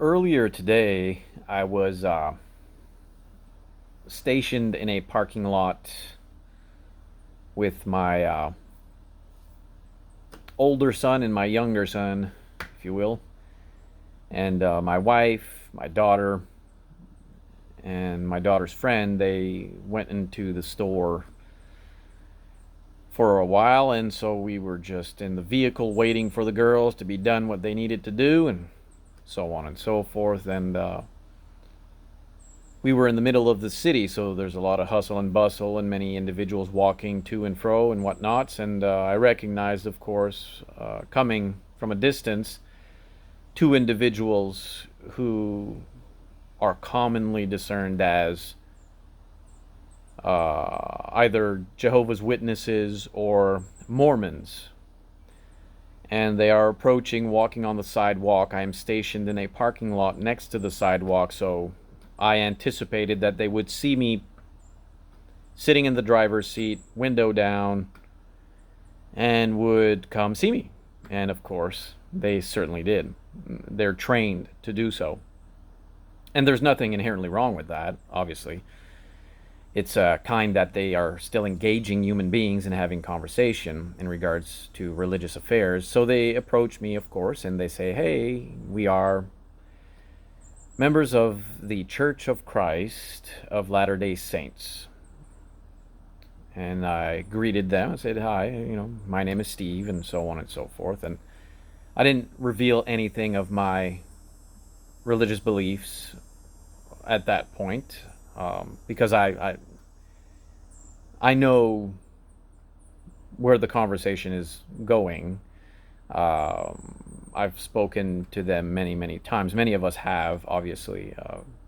Earlier today, I was stationed in a parking lot with my older son and my younger son, if you will, and my wife, my daughter, and my daughter's friend. They went into the store for a while, and so we were just in the vehicle waiting for the girls to be done what they needed to do, and so on and so forth. And we were in the middle of the city, so there's a lot of hustle and bustle and many individuals walking to and fro and whatnots. And I recognized, of course, coming from a distance, two individuals who are commonly discerned as either Jehovah's Witnesses or Mormons. And they are approaching, walking on the sidewalk. I am stationed in a parking lot next to the sidewalk, so I anticipated that they would see me sitting in the driver's seat, window down, and would come see me. And of course, they certainly did. They're trained to do so. And there's nothing inherently wrong with that, obviously. It's a kind that they are still engaging human beings and having conversation in regards to religious affairs. So they approach me, of course, and they say, "Hey, we are members of the Church of Christ of Latter-day Saints." And I greeted them. I said, "Hi, my name is Steve," and so on and so forth. And I didn't reveal anything of my religious beliefs at that point, because I know where the conversation is going. I've spoken to them many, many times. Many of us have, obviously,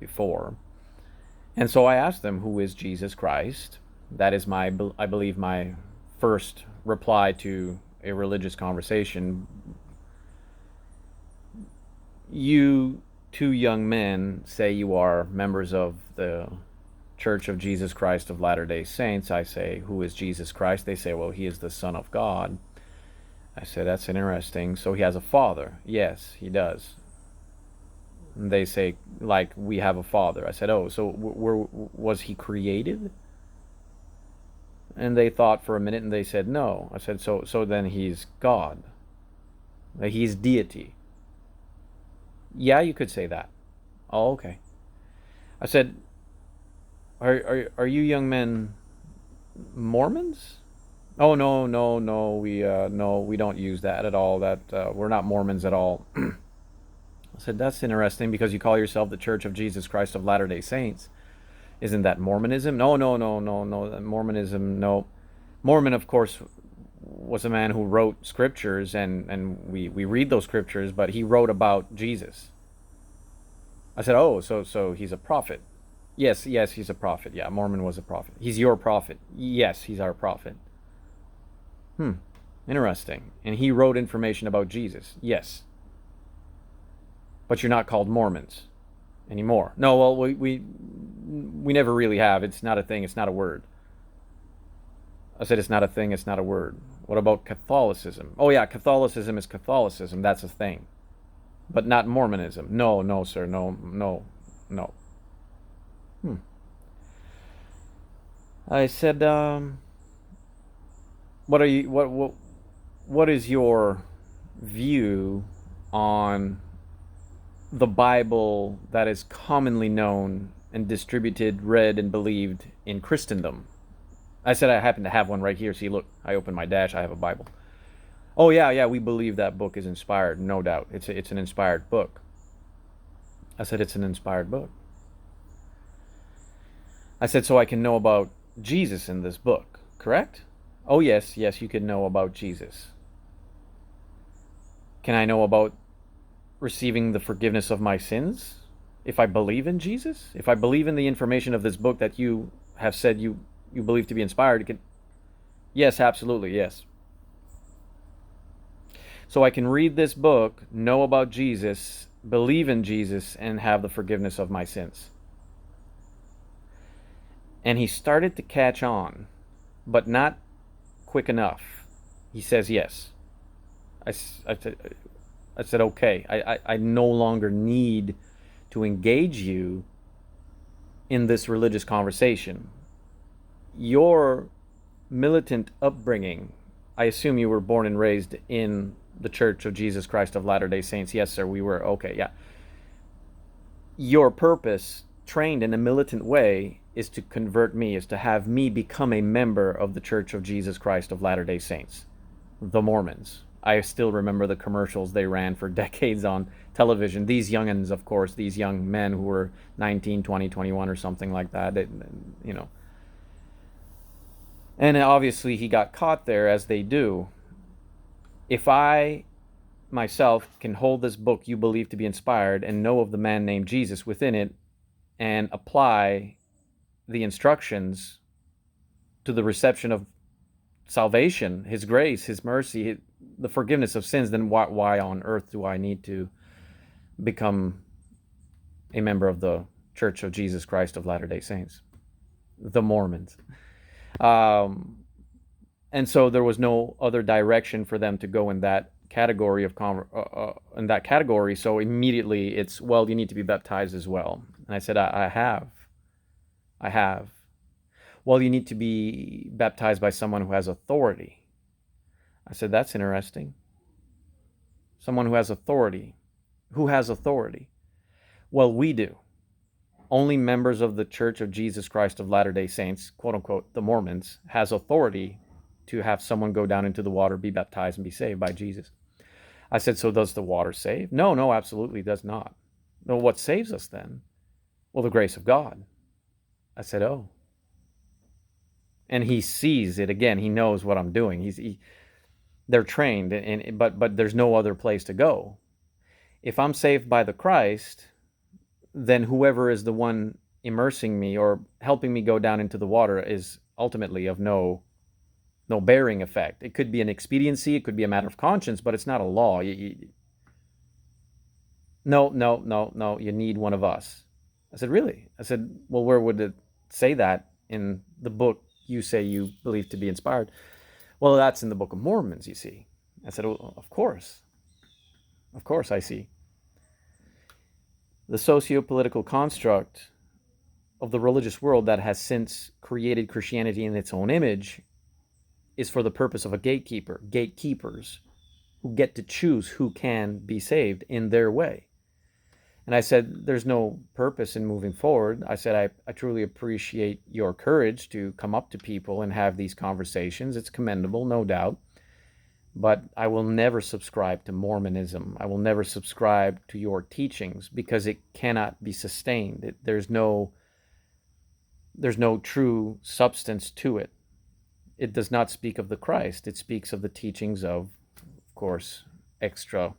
before. And so I asked them, "Who is Jesus Christ?" That is I believe, my first reply to a religious conversation. You two young men say you are members of the Church of Jesus Christ of Latter-day Saints. I say, "Who is Jesus Christ?" They say, "Well, he is the Son of God." I said, "That's interesting. So he has a father?" "Yes, he does." And they say, "Like we have a father." I said, "Oh, so was he created?" And they thought for a minute and they said, "No." I said, so then he's God. He's deity." "Yeah, you could say that." "Oh, okay." I said, Are you young men Mormons?" "Oh, no, no, no. We don't use that at all. We're not Mormons at all." I said, "That's interesting because you call yourself the Church of Jesus Christ of Latter-day Saints. Isn't that Mormonism?" "No, no, no, no, no. Mormonism, no." Mormon, of course, was a man who wrote scriptures, and we read those scriptures, but he wrote about Jesus. I said, "Oh, so he's a prophet." "Yes, yes, he's a prophet. Yeah, Mormon was a prophet." "He's your prophet?" "Yes, he's our prophet." "Hmm, interesting. And he wrote information about Jesus?" "Yes." "But you're not called Mormons anymore?" "No, well, we never really have. It's not a thing. It's not a word." I said, "It's not a thing. It's not a word. What about Catholicism?" "Oh, yeah, Catholicism is Catholicism. That's a thing. But not Mormonism." "No, no, sir. No, no, no." Hmm. I said, what is your view on the Bible that is commonly known and distributed, read, and believed in Christendom?" I said, "I happen to have one right here. See, look, I opened my dash. I have a Bible." "Oh, yeah, yeah, we believe that book is inspired, no doubt. It's an inspired book." I said, "It's an inspired book." I said, "So I can know about Jesus in this book, correct?" "Oh, yes, yes, you can know about Jesus." "Can I know about receiving the forgiveness of my sins if I believe in Jesus? If I believe in the information of this book that you have said you believe to be inspired, you can..." "Yes, absolutely, yes." "So I can read this book, know about Jesus, believe in Jesus, and have the forgiveness of my sins?" And he started to catch on, but not quick enough. He says, "Yes." I, I said, okay, I no longer need to engage you in this religious conversation. Your militant upbringing, I assume you were born and raised in the Church of Jesus Christ of Latter-day Saints. Yes, sir, we were. Okay, yeah. Your purpose, trained in a militant way, is to convert me, is to have me become a member of the Church of Jesus Christ of Latter-day Saints, the Mormons. I still remember the commercials they ran for decades on television. These youngins, of course, these young men who were 19, 20, 21 or something like that, you know. And obviously he got caught there, as they do. If I myself can hold this book you believe to be inspired and know of the man named Jesus within it and apply the instructions to the reception of salvation, his grace, his mercy, the forgiveness of sins, then why on earth do I need to become a member of the Church of Jesus Christ of Latter-day Saints, the Mormons? Um, and so there was no other direction for them to go in that category of in that category. So immediately it's, well, you need to be baptized as well. And I said, I have. Well, you need to be baptized by someone who has authority. I said, that's interesting. Someone who has authority. Who has authority? Well, we do. Only members of the Church of Jesus Christ of Latter-day Saints, quote unquote, the Mormons, has authority to have someone go down into the water, be baptized, and be saved by Jesus. I said, so does the water save? No, absolutely does not. Well, what saves us then? Well, the grace of God. I said, oh. And he sees it again. He knows what I'm doing. They're trained, but there's no other place to go. If I'm saved by the Christ, then whoever is the one immersing me or helping me go down into the water is ultimately of no bearing effect. It could be an expediency, it could be a matter of conscience, but it's not a law. No, you need one of us. I said, really? I said, well, where would it say that in the book you say you believe to be inspired? Well, that's in the Book of Mormons, you see. I said, well, of course I see. The socio-political construct of the religious world that has since created Christianity in its own image is for the purpose of a gatekeepers who get to choose who can be saved in their way. And I said, there's no purpose in moving forward. I said, I truly appreciate your courage to come up to people and have these conversations. It's commendable, no doubt. But I will never subscribe to Mormonism. I will never subscribe to your teachings because it cannot be sustained. There's no true substance to it. It does not speak of the Christ. It speaks of the teachings of course, extra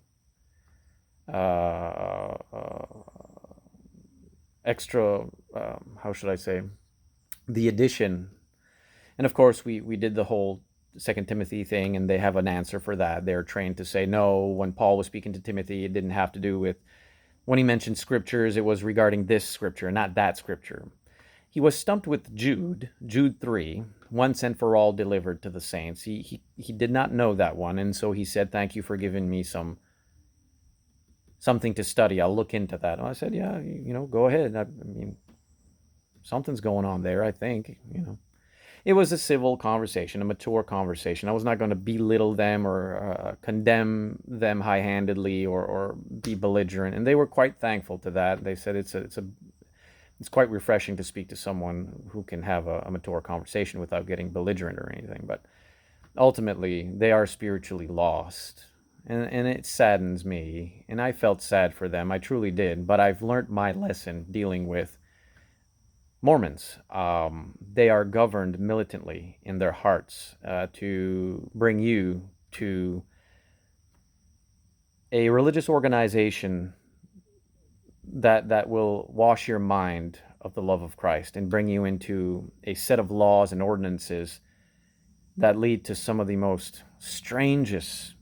how should I say, the addition. And of course we did the whole Second Timothy thing, and they have an answer for that. They're trained to say, no, when Paul was speaking to Timothy, it didn't have to do with, when he mentioned scriptures, it was regarding this scripture, not that scripture. He was stumped with Jude 3, once and for all delivered to the saints. He did not know that one, and so he said, thank you for giving me something to study. I'll look into that. And I said, yeah, go ahead. I mean, something's going on there, I think, It was a civil conversation, a mature conversation. I was not going to belittle them or condemn them high-handedly or be belligerent, and they were quite thankful to that. They said it's quite refreshing to speak to someone who can have a mature conversation without getting belligerent or anything. But ultimately, they are spiritually lost, and it saddens me. And I felt sad for them. I truly did. But I've learned my lesson dealing with Mormons. They are governed militantly in their hearts to bring you to a religious organization that will wash your mind of the love of Christ and bring you into a set of laws and ordinances that lead to some of the most strangest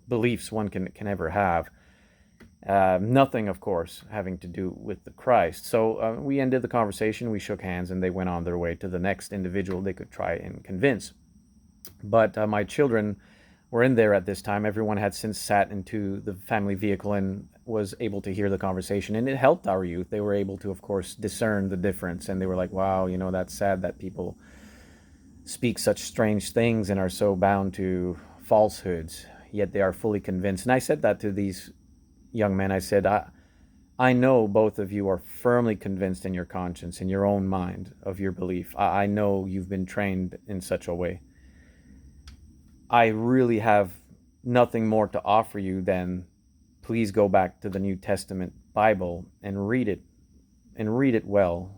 beliefs one can ever have. Nothing, of course, having to do with the Christ. So we ended the conversation, we shook hands, and they went on their way to the next individual they could try and convince. But my children were in there at this time. Everyone had since sat into the family vehicle and was able to hear the conversation, and it helped our youth. They were able to, of course, discern the difference, and they were like, "Wow, that's sad that people speak such strange things and are so bound to falsehoods, yet they are fully convinced." And I said that to these young men. I said, I know both of you are firmly convinced in your conscience, in your own mind, of your belief. I know you've been trained in such a way. I really have nothing more to offer you than please go back to the New Testament Bible and read it well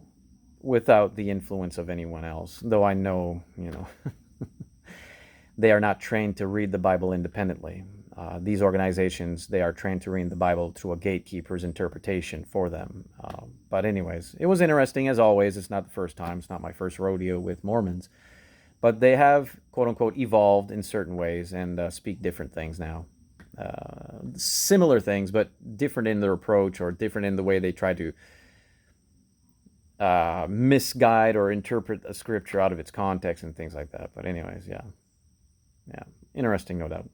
without the influence of anyone else. Though I know, they are not trained to read the Bible independently. These organizations, they are trained to read the Bible through a gatekeeper's interpretation for them. But anyways, it was interesting as always. It's not the first time. It's not my first rodeo with Mormons. But they have, quote unquote, evolved in certain ways and speak different things now. Similar things, but different in their approach or different in the way they try to misguide or interpret a scripture out of its context and things like that. But anyways, yeah. Interesting, no doubt.